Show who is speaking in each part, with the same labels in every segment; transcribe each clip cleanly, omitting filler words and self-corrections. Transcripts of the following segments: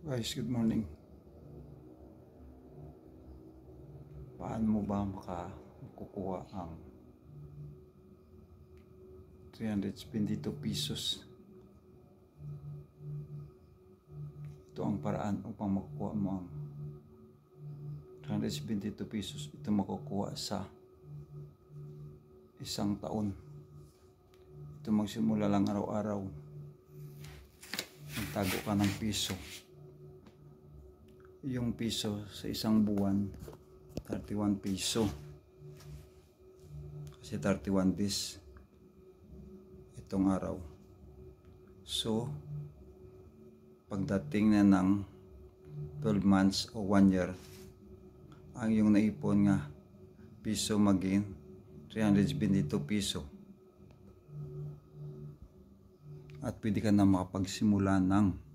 Speaker 1: Guys, good morning. Paano mo ba makukuha ang 322 pesos? Ito ang paraan upang makukuha mo ang 322 pesos. Ito makukuha sa isang taon. Ito magsimula lang araw-araw. Magtago ka ng piso. Yung piso sa isang buwan 31 peso kasi 31 days itong araw. So pagdating na ng 12 months o 1 year, ang yung naipon nga piso maging 322 peso at pwede ka na makapagsimula ng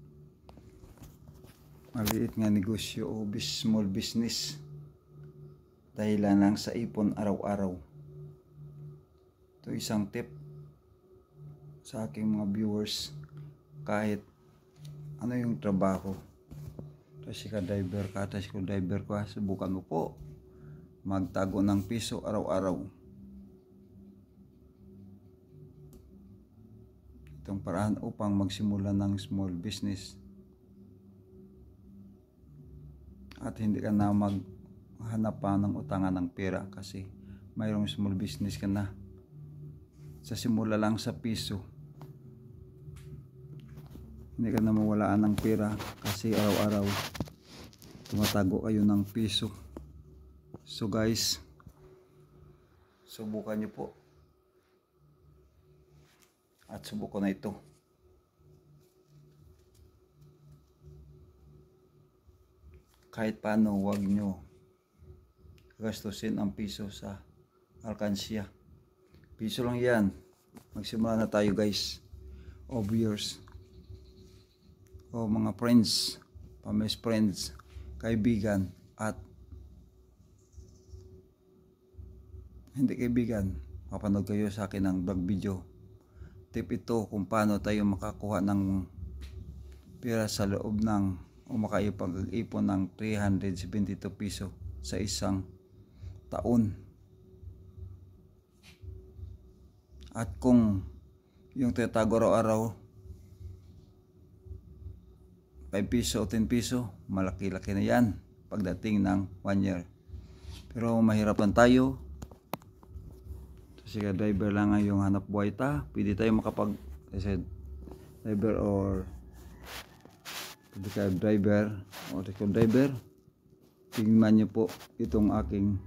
Speaker 1: maliit nga negosyo o small business dahil lang sa ipon araw-araw. Ito isang tip sa aking mga viewers, kahit ano yung trabaho, tricycle driver ka, subukan mo po magtago ng piso araw-araw. Itong paraan upang magsimula ng small business at hindi ka na maghanap pa ng utangan ng pera kasi mayroong small business ka na. Sa simula lang sa piso, hindi ka na mawalaan ng pera kasi araw-araw tumatago kayo ng piso. So guys, subukan nyo po at subukan na ito. Kahit paano, huwag nyo gastusin ang piso sa alkansya. Piso lang yan. Magsimula na tayo guys. O viewers, o mga friends, famous friends, kaibigan, at hindi kaibigan, mapanood kayo sa akin ng vlog video. Tip ito kung paano tayo makakuha ng pera sa loob ng o makaipag-ipon ng 372 piso sa isang taon. At kung yung tinatago araw-araw 5 piso o 10 piso, malaki-laki na yan pagdating ng 1 year. Pero mahirapan tayo kasi driver lang ang yung hanap buhay ta. Pwede tayo makapag driver or driver o tricycle driver. Tingnan nyo po itong aking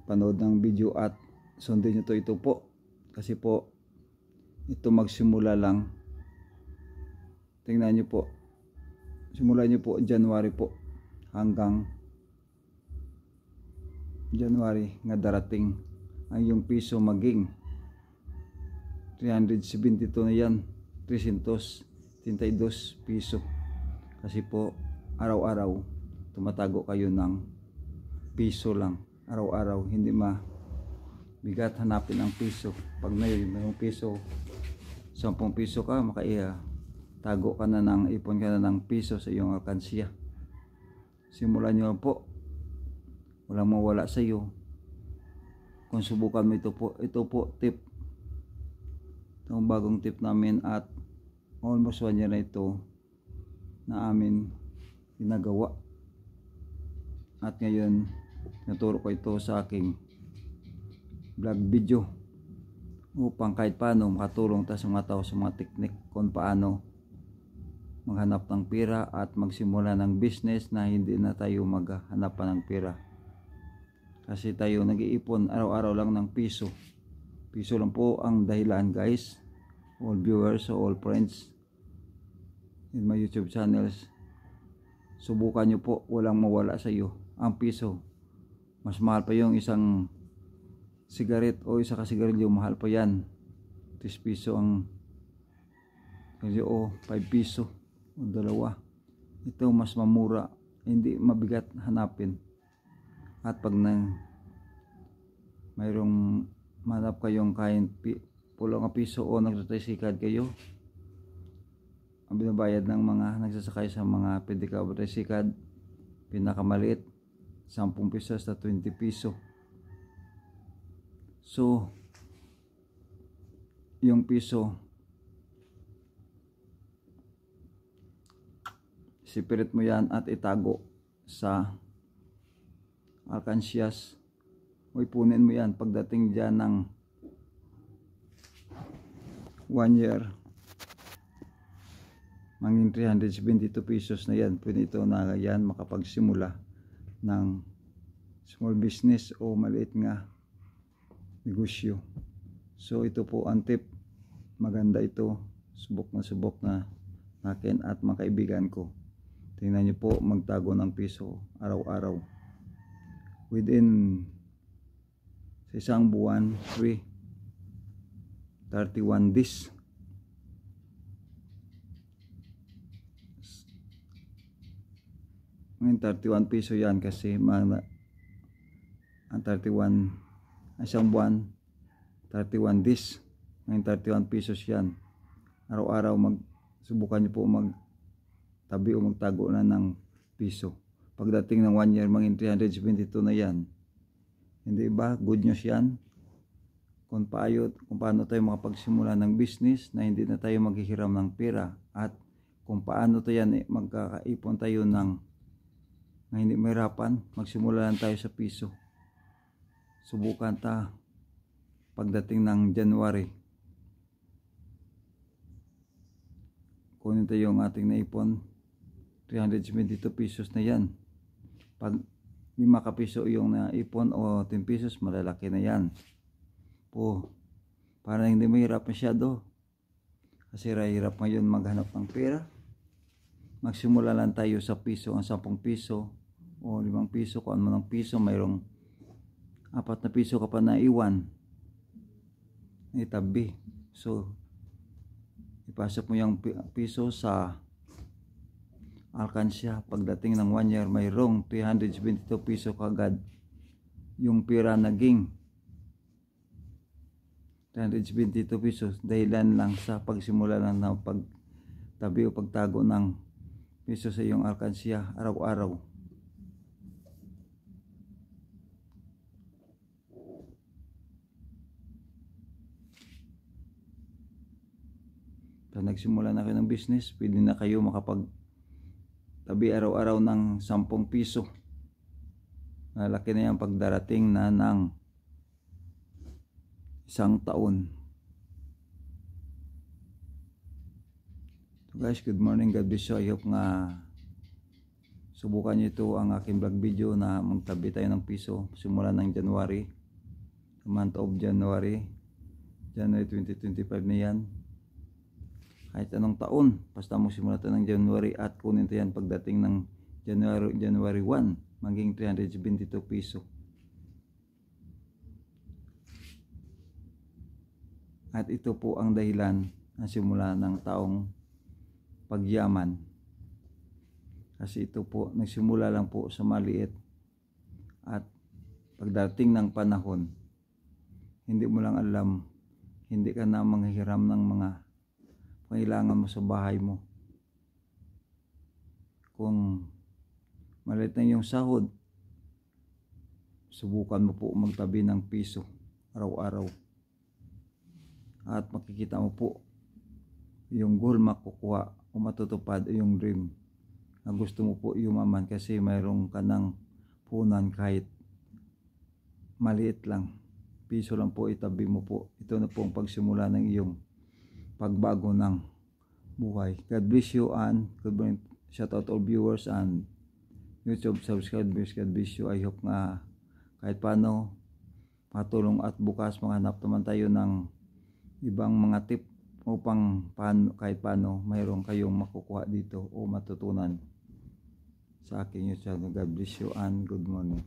Speaker 1: panood ng video at sundin nyo ito po kasi po ito magsimula lang. Tingnan nyo po, simulan nyo po January po hanggang January nga darating ang yung piso maging 372 na yan, 332 piso. Kasi po araw-araw tumatago kayo ng piso lang araw-araw. Hindi bigat hanapin ang piso. Pag mayroong piso, 10 piso ka, tago ka na ng ipon ka na ng piso sa iyong alkansya. Simulan nyo po, walang mawala sa iyo kung subukan mo ito po tip, itong bagong tip namin at almost 1 year na ito na amin ginagawa. At ngayon naturo ko ito sa aking vlog video upang kahit paano makatulong tayo sa mga tao sa mga teknik kung paano maghanap ng pera at magsimula ng business na hindi na tayo maghanap pa ng pera. Kasi tayo nag-iipon araw-araw lang ng piso. Piso lang po ang dahilan guys, all viewers, all friends in my YouTube channels. Subukan nyo po, walang mawala sa iyo ang piso. Mas mahal pa yung isang sigaret o isa ka sigarilyo, mahal pa yan. 3 piso ang o 5 piso o dalawa. Ito mas mamura, hindi mabigat hanapin. At pag mayroong manap kayong kain pulang piso o nagtatricycle kayo, ang binabayad ng mga nagsasakay sa mga pedicab tricycle, pinakamaliit 10 piso sa 20 piso. So yung piso, sipirit mo yan at itago sa alkansyas o ipunin mo yan. Pagdating dyan ng 1 year, manging 372 pesos na yan. Pwede ito na yan makapagsimula ng small business o maliit nga negosyo. So ito po ang tip, maganda ito, subok na akin at mga kaibigan ko. Tingnan nyo po, magtago ng piso araw-araw. Within sa isang buwan, 31 days. Ngayon 31 piso yan kasi ang 31, isang buwan 31 days. Ngayon 31 pesos yan. Araw-araw subukan nyo po magtabi o magtago na ng piso. Pagdating ng 1 year, mangin 372 na yan. Hindi ba? Good news yan. Kung paano tayo makapagsimula ng business na hindi na tayo maghihiram ng pera, at kung paano tayo magkakaipon tayo ng hindi mahirapan, magsimula lang tayo sa piso. Subukan ta pagdating ng January. Kunin tayo yung ating naipon, 372 pesos na yan. Pag 5 kapiso yung naipon o 10 pesos, malalaki na yan. Para hindi mahirap masyado. Kasi hirap ngayon maghanap ng pera. Magsimula lang tayo sa piso, ang 10 piso o 5 piso, kung ano ng piso, mayroong 4 na piso ka pa na iwan, itabi. So ipasok mo yung piso sa alkansya. Pagdating ng 1 year, mayroong 372 piso kagad. Yung pera naging 372 pesos dahilan lang sa pagsimula lang ng pagtabi o pagtago ng piso sa iyong alkansya araw-araw. Pag nagsimula na kayo ng business, pwede na kayo makapagtabi araw-araw ng 10 piso. Malaki na yan pagdarating na ng 1 taon. So guys, good morning, God bless you. I hope nga subukan nyo ito, ang aking vlog video na magtabi tayo ng piso simula ng January, the month of January 2025 na yan. Kahit anong taon, basta mo simula tayo ng January at kunin tayo yan pagdating ng January 1, maging 372 piso. At ito po ang dahilan na simula ng taong pagyaman. Kasi ito po, nagsimula lang po sa maliit. At pagdating ng panahon, hindi mo lang alam, hindi ka na manghihiram ng mga kailangan mo sa bahay mo. Kung maliit na yung sahod, subukan mo po magtabi ng piso araw-araw. At makikita mo po yung goal makukuha o matutupad, yung dream na gusto mo po yumaman, kasi mayroon ka ng punan kahit maliit lang. Piso lang po itabi mo po. Ito na po ang pagsimula ng iyong pagbago ng buhay. God bless you and good morning. Shout out all viewers and YouTube subscribers. God bless you. I hope nga kahit paano patulong at bukas maghanap naman tayo ng ibang mga tip upang kahit paano mayroon kayong makukuha dito o matutunan sa aking YouTube channel. God bless you and good morning.